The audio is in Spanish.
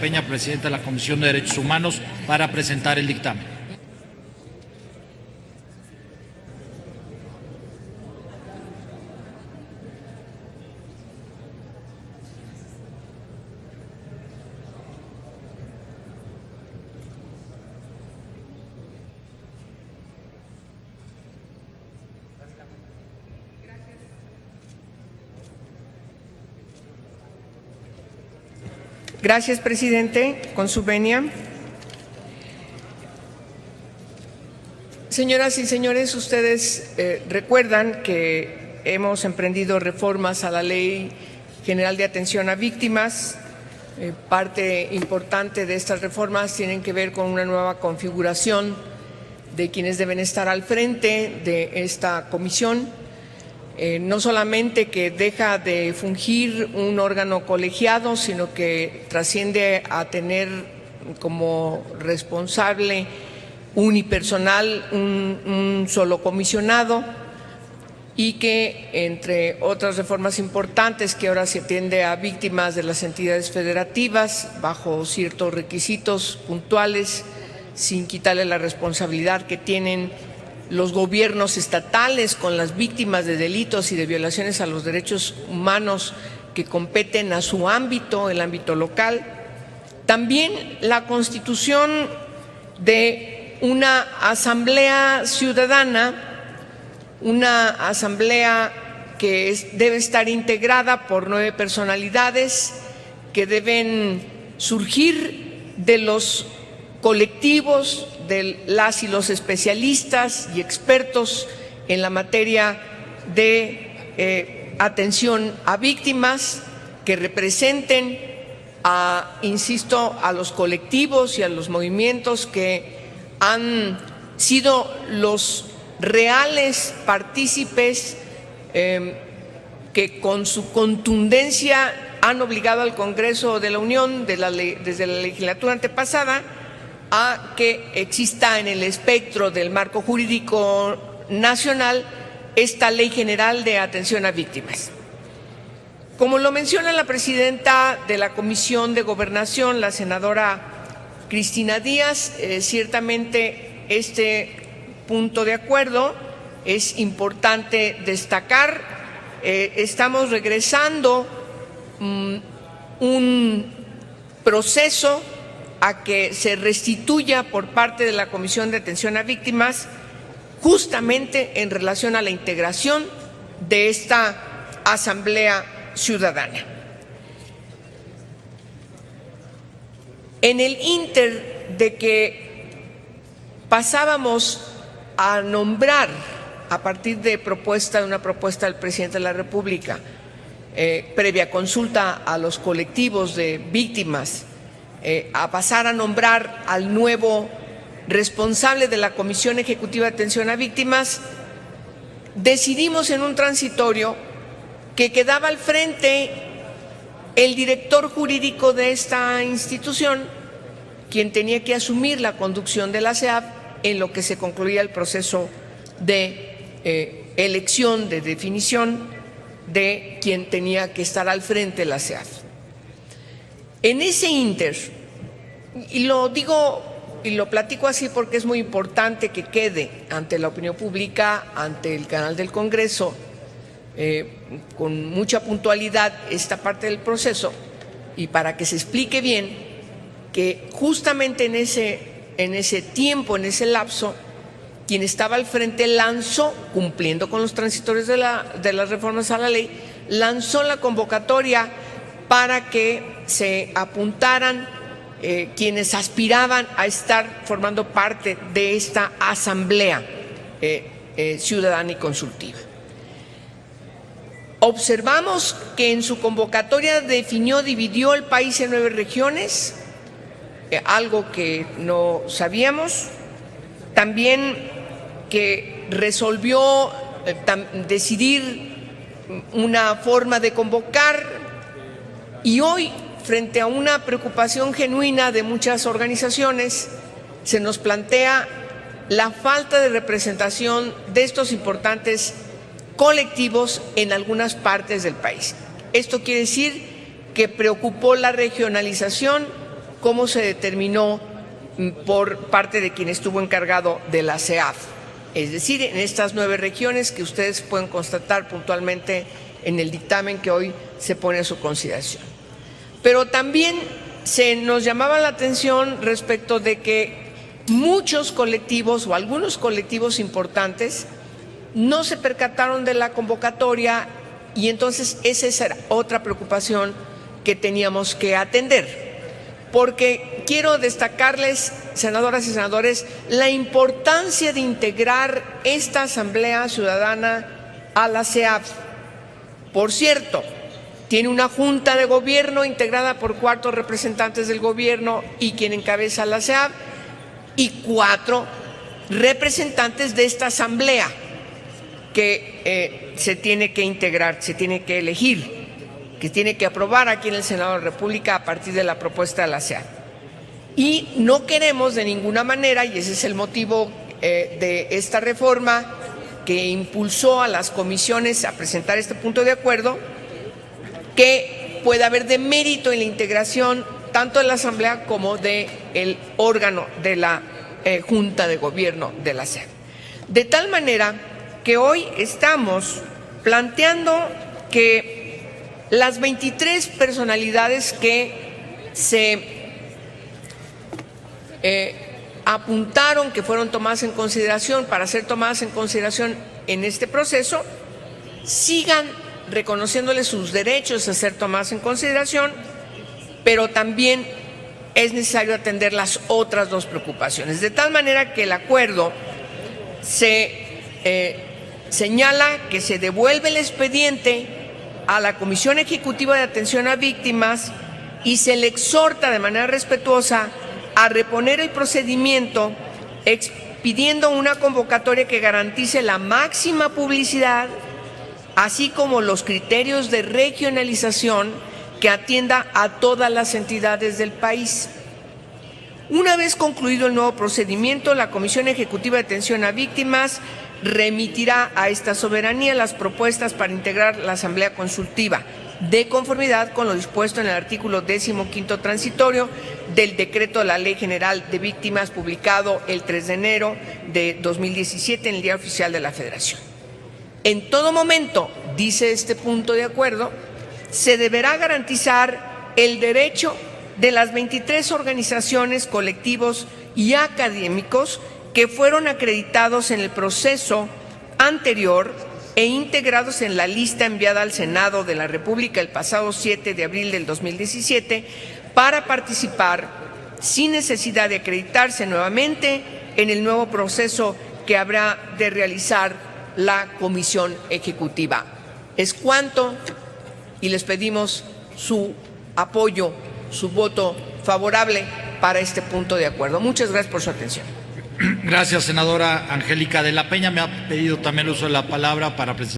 Peña, presidenta de la Comisión de Derechos Humanos, para presentar el dictamen. Gracias, presidente. Con su venia. Señoras y señores, ustedes recuerdan que hemos emprendido reformas a la Ley General de Atención a Víctimas. Parte importante de estas reformas tienen que ver con una nueva configuración de quienes deben estar al frente de esta comisión. No solamente que deja de fungir un órgano colegiado, sino que trasciende a tener como responsable unipersonal un solo comisionado, y que, entre otras reformas importantes, que ahora se atiende a víctimas de las entidades federativas bajo ciertos requisitos puntuales, sin quitarle la responsabilidad que tienen los gobiernos estatales con las víctimas de delitos y de violaciones a los derechos humanos que competen a su ámbito, el ámbito local. También la constitución de una asamblea ciudadana, una asamblea que debe estar integrada por 9 personalidades que deben surgir de los colectivos de las y los especialistas y expertos en la materia de atención a víctimas, que representen insisto, a los colectivos y a los movimientos que han sido los reales partícipes que con su contundencia han obligado al Congreso de la Unión desde la legislatura antepasada a que exista en el espectro del marco jurídico nacional esta Ley General de Atención a Víctimas. Como lo menciona la presidenta de la Comisión de Gobernación, la senadora Cristina Díaz, ciertamente este punto de acuerdo es importante destacar. Estamos regresando un proceso a que se restituya por parte de la Comisión de Atención a Víctimas, justamente en relación a la integración de esta Asamblea Ciudadana. En el ínter de que pasábamos a nombrar, a partir de una propuesta del presidente de la República, previa consulta a los colectivos de víctimas, a pasar a nombrar al nuevo responsable de la Comisión Ejecutiva de Atención a Víctimas, decidimos en un transitorio que quedaba al frente el director jurídico de esta institución, quien tenía que asumir la conducción de la SEAV en lo que se concluía el proceso de elección, de definición de quien tenía que estar al frente de la SEAV. En ese ínter, y lo digo y lo platico así porque es muy importante que quede ante la opinión pública, ante el canal del Congreso, con mucha puntualidad esta parte del proceso, y para que se explique bien que justamente en ese tiempo, en ese lapso, quien estaba al frente lanzó, cumpliendo con los transitorios de las reformas a la ley, lanzó la convocatoria para que se apuntaran quienes aspiraban a estar formando parte de esta asamblea ciudadana y consultiva. Observamos que en su convocatoria dividió el país en 9 regiones, algo que no sabíamos. También que resolvió decidir una forma de convocar, y hoy, frente a una preocupación genuina de muchas organizaciones, se nos plantea la falta de representación de estos importantes colectivos en algunas partes del país. Esto quiere decir que preocupó la regionalización como se determinó por parte de quien estuvo encargado de la CEAF, es decir, en estas 9 regiones que ustedes pueden constatar puntualmente en el dictamen que hoy se pone a su consideración. Pero también se nos llamaba la atención respecto de que muchos colectivos o algunos colectivos importantes no se percataron de la convocatoria y entonces esa era otra preocupación que teníamos que atender. Porque quiero destacarles, senadoras y senadores, la importancia de integrar esta Asamblea Ciudadana a la CEAF. Por cierto, tiene una junta de gobierno integrada por 4 representantes del gobierno y quien encabeza la CEAF, y 4 representantes de esta Asamblea que se tiene que integrar, se tiene que elegir, que tiene que aprobar aquí en el Senado de la República a partir de la propuesta de la CEAF. Y no queremos de ninguna manera, y ese es el motivo de esta reforma que impulsó a las comisiones a presentar este punto de acuerdo, que pueda haber demérito en la integración tanto de la Asamblea como del órgano de la Junta de Gobierno de la CEAF. De tal manera que hoy estamos planteando que las 23 personalidades que se apuntaron, que fueron tomadas en consideración para ser tomadas en consideración en este proceso, sigan reconociéndoles sus derechos a ser tomadas en consideración, pero también es necesario atender las otras 2 preocupaciones. De tal manera que el acuerdo señala que se devuelve el expediente a la Comisión Ejecutiva de Atención a Víctimas y se le exhorta de manera respetuosa a reponer el procedimiento expidiendo una convocatoria que garantice la máxima publicidad, así como los criterios de regionalización que atienda a todas las entidades del país. Una vez concluido el nuevo procedimiento, la Comisión Ejecutiva de Atención a Víctimas remitirá a esta soberanía las propuestas para integrar la Asamblea Consultiva, de conformidad con lo dispuesto en el artículo 15º transitorio del Decreto de la Ley General de Víctimas, publicado el 3 de enero de 2017 en el Diario Oficial de la Federación. En todo momento, dice este punto de acuerdo, se deberá garantizar el derecho de las 23 organizaciones, colectivos y académicos que fueron acreditados en el proceso anterior e integrados en la lista enviada al Senado de la República el pasado 7 de abril del 2017 para participar sin necesidad de acreditarse nuevamente en el nuevo proceso que habrá de realizar la Comisión Ejecutiva. Es cuanto, y les pedimos su apoyo, su voto favorable para este punto de acuerdo. Muchas gracias por su atención. Gracias, senadora Angélica de la Peña. Me ha pedido también el uso de la palabra para presentar